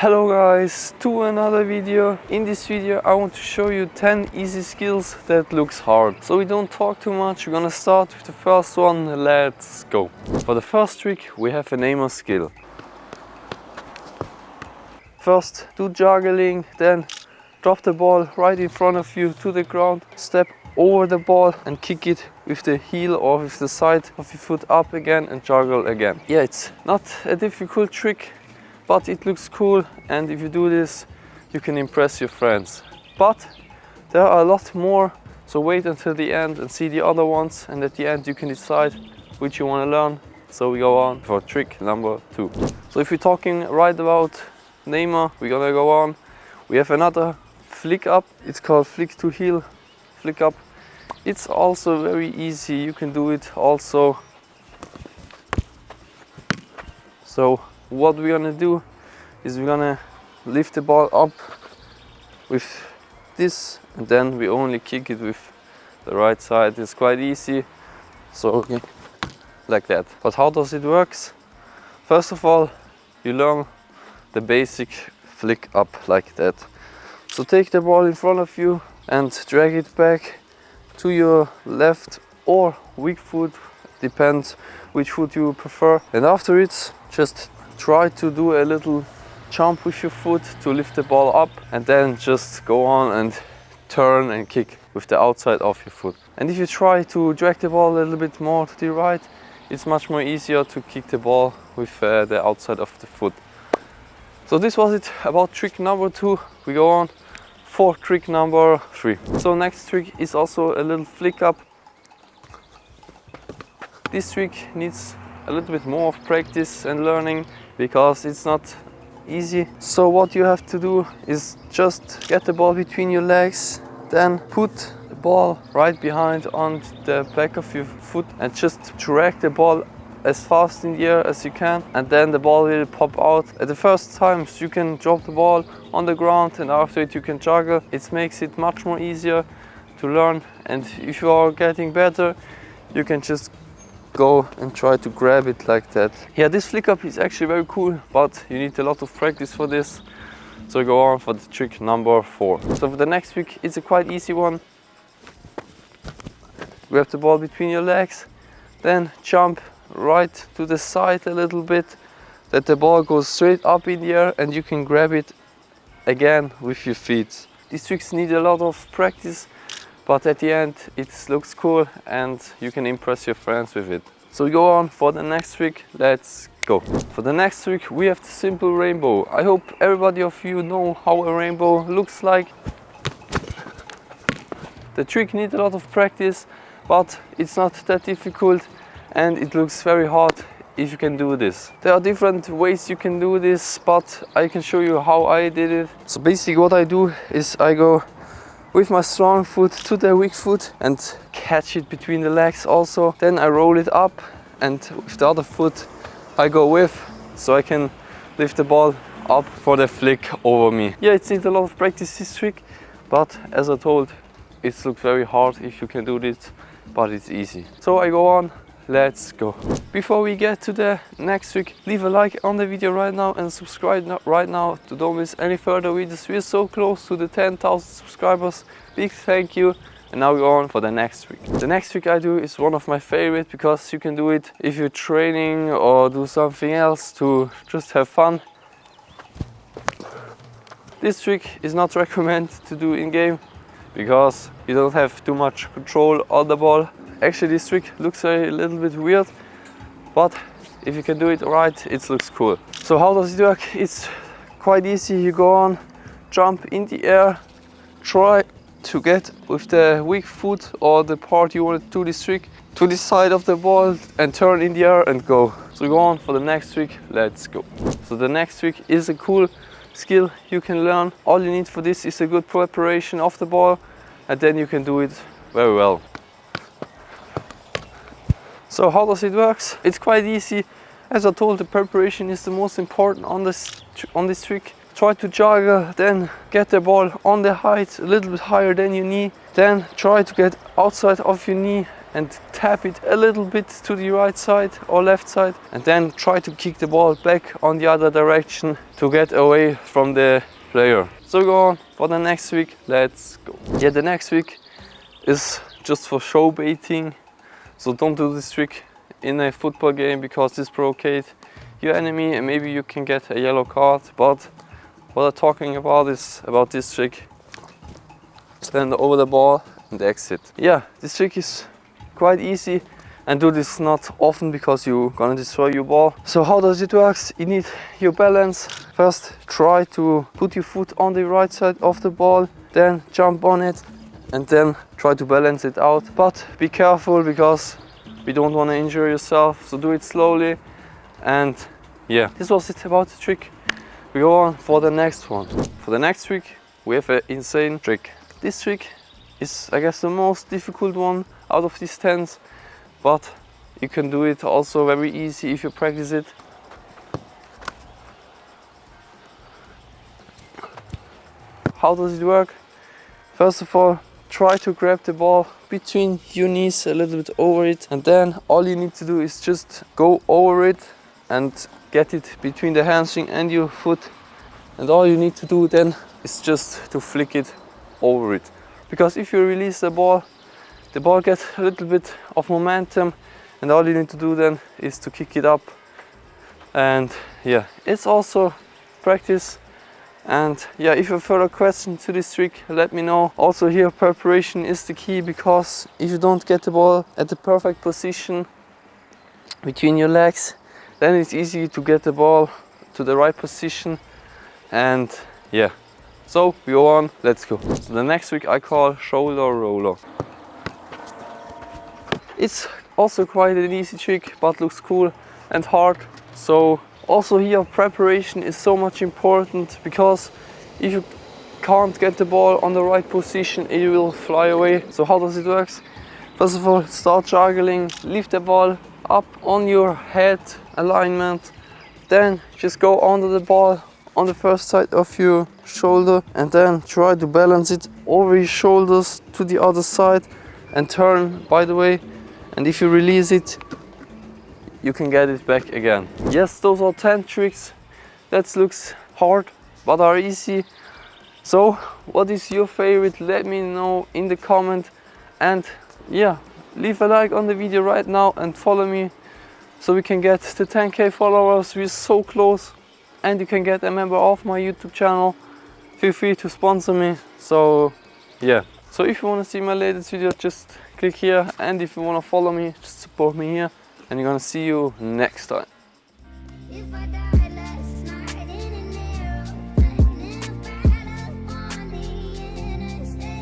Hello guys, to another video. In this video I want to show you 10 easy skills that looks hard. So we don't talk too much, we're gonna start with the first one. Let's go. For the first trick we have a Neymar skill. First do juggling, then drop the ball right in front of you to the ground, step over the ball and kick it with the heel or with the side of your foot up again and juggle again. Yeah, it's not a difficult trick, but it looks cool, and if you do this you can impress your friends. But there are a lot more, so wait until the end and see the other ones, and at the end you can decide which you want to learn. So we go on for trick number 2. So if we're talking right about Neymar, we're gonna go on. We have another flick up, it's called flick to heel, flick up. It's also very easy, you can do it also. So what we're gonna do is we're gonna lift the ball up with this, and then we only kick it with the right side. It's quite easy, so okay, like that. But how does it work? First of all, you learn the basic flick up like that. So take the ball in front of you and drag it back to your left or weak foot, depends which foot you prefer. And after it, just try to do a little jump with your foot to lift the ball up, and then just go on and turn and kick with the outside of your foot. And if you try to drag the ball a little bit more to the right, it's much more easier to kick the ball with the outside of the foot. So this was it about trick number 2. We go on for trick number 3. So next trick is also a little flick up. This trick needs a little bit more of practice and learning because it's not easy. So what you have to do is just get the ball between your legs, then put the ball right behind on the back of your foot and just drag the ball as fast in the air as you can, and then the ball will pop out. At the first times you can drop the ball on the ground, and after it you can juggle. It makes it much more easier to learn, and if you are getting better you can just go and try to grab it like that. Yeah, this flick up is actually very cool, but you need a lot of practice for this. So go on for the trick number 4. So for the next trick, it's a quite easy one. Grab the ball between your legs, then jump right to the side a little bit, that the ball goes straight up in the air and you can grab it again with your feet. These tricks need a lot of practice, but at the end it looks cool and you can impress your friends with it. So we go on for the next trick. Let's go. For the next trick we have the simple rainbow. I hope everybody of you know how a rainbow looks like. The trick needs a lot of practice, but it's not that difficult, and it looks very hard if you can do this. There are different ways you can do this, but I can show you how I did it. So basically what I do is I go with my strong foot to the weak foot and catch it between the legs also. Then I roll it up, and with the other foot I go with, so I can lift the ball up for the flick over me. Yeah, it needs a lot of practice, this trick, but as I told, it looks very hard if you can do this, but it's easy. So I go on. Let's go. Before we get to the next trick, leave a like on the video right now and subscribe right now to don't miss any further videos. We're so close to the 10,000 subscribers. Big thank you. And now we go on for the next trick. The next trick I do is one of my favorite because you can do it if you're training or do something else to just have fun. This trick is not recommended to do in game because you don't have too much control on the ball. Actually, this trick looks a little bit weird, but if you can do it right, it looks cool. So how does it work? It's quite easy. You go on, jump in the air, try to get with the weak foot or the part you want to do this trick to the side of the ball and turn in the air and go. So go on for the next trick. Let's go. So the next trick is a cool skill you can learn. All you need for this is a good preparation of the ball, and then you can do it very well. So how does it work? It's quite easy. As I told, the preparation is the most important on this trick. Try to juggle, then get the ball on the height a little bit higher than your knee. Then try to get outside of your knee and tap it a little bit to the right side or left side, and then try to kick the ball back on the other direction to get away from the player. So go on for the next trick. Let's go. Yeah, the next trick is just for show baiting. So don't do this trick in a football game because this provocates your enemy and maybe you can get a yellow card. But what I'm talking about is about this trick. Stand over the ball and exit. Yeah, this trick is quite easy, and do this not often because you're gonna destroy your ball. So how does it work? You need your balance. First try to put your foot on the right side of the ball, then jump on it and then try to balance it out. But be careful because we don't want to injure yourself, so do it slowly. And yeah, this was it about the trick. We go on for the next one. For the next trick we have an insane trick. This trick is, I guess, the most difficult one out of these 10s, but you can do it also very easy if you practice it. How does it work? First of all, try to grab the ball between your knees, a little bit over it, and then all you need to do is just go over it and get it between the hamstring and your foot. And all you need to do then is just to flick it over it. Because if you release the ball gets a little bit of momentum, and all you need to do then is to kick it up. And yeah, it's also practice. And yeah, if you have further questions to this trick, let me know. Also here, preparation is the key, because if you don't get the ball at the perfect position between your legs, then it's easy to get the ball to the right position. And yeah, so we go on, let's go. So the next trick I call shoulder roller. It's also quite an easy trick, but looks cool and hard. So also here, preparation is so much important, because if you can't get the ball on the right position, it will fly away. So how does it work? First of all, start juggling, lift the ball up on your head alignment, then just go under the ball on the first side of your shoulder, and then try to balance it over your shoulders to the other side and turn, by the way. And if you release it, you can get it back again. Yes, those are 10 tricks. That looks hard, but are easy. So what is your favorite? Let me know in the comment. And yeah, leave a like on the video right now and follow me so we can get the 10K followers. We're so close. And you can get a member of my YouTube channel. Feel free to sponsor me. So yeah. So if you want to see my latest video, just click here. And if you want to follow me, just support me here. And I'm gonna see you next time.